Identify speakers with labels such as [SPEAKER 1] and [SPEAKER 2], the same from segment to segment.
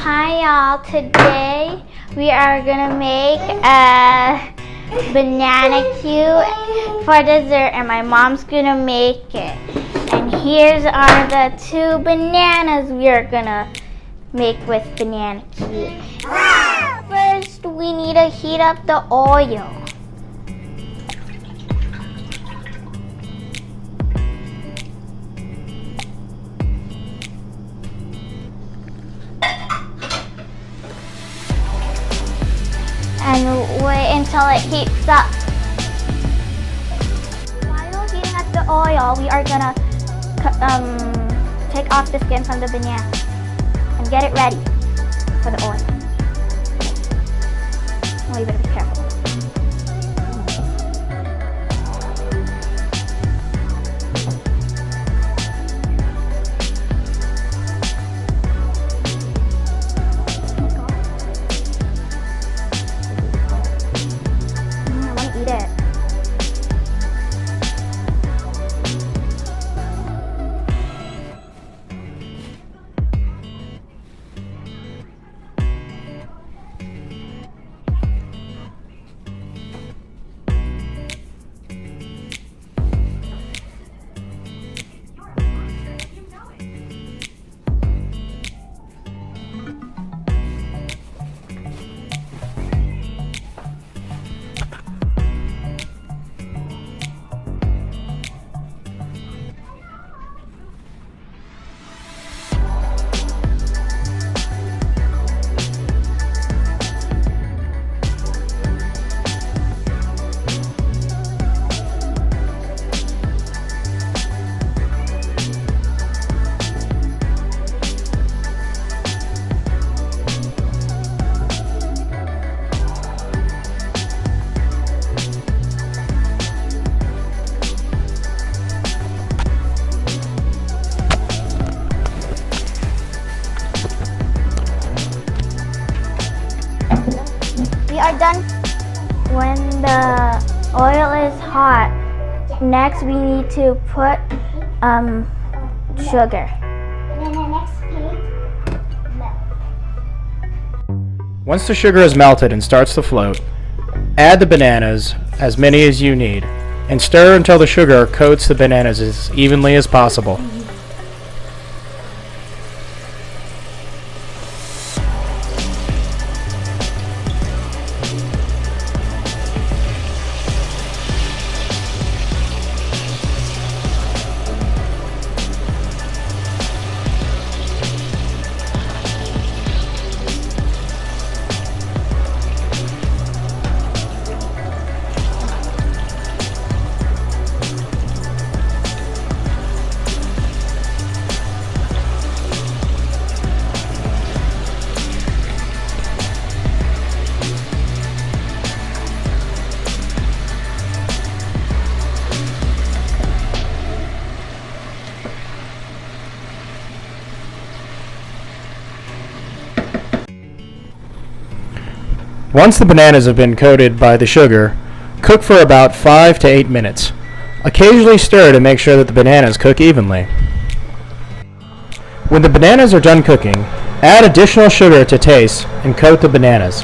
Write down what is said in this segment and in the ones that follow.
[SPEAKER 1] Hi y'all, today we are gonna make a banana cue for dessert and my mom's gonna make it. And here's are the 2 bananas we are gonna make with banana cue. First we need to heat up the oil. And wait until it heats up. While heating up the oil, we are gonna take off the skin from the banana and get it ready for the oil. Oh, you better be careful. We are done. When the oil is hot, next we need to put sugar. And then the next page, milk.
[SPEAKER 2] Once the sugar is melted and starts to float, add the bananas, as many as you need, and stir until the sugar coats the bananas as evenly as possible. Once the bananas have been coated by the sugar, cook for about 5 to 8 minutes. Occasionally stir to make sure that the bananas cook evenly. When the bananas are done cooking, add additional sugar to taste and coat the bananas.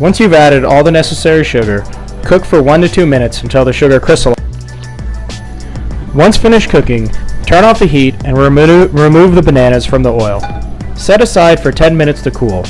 [SPEAKER 2] Once you've added all the necessary sugar, cook for 1 to 2 minutes until the sugar crystallizes. Once finished cooking, turn off the heat and remove the bananas from the oil. Set aside for 10 minutes to cool.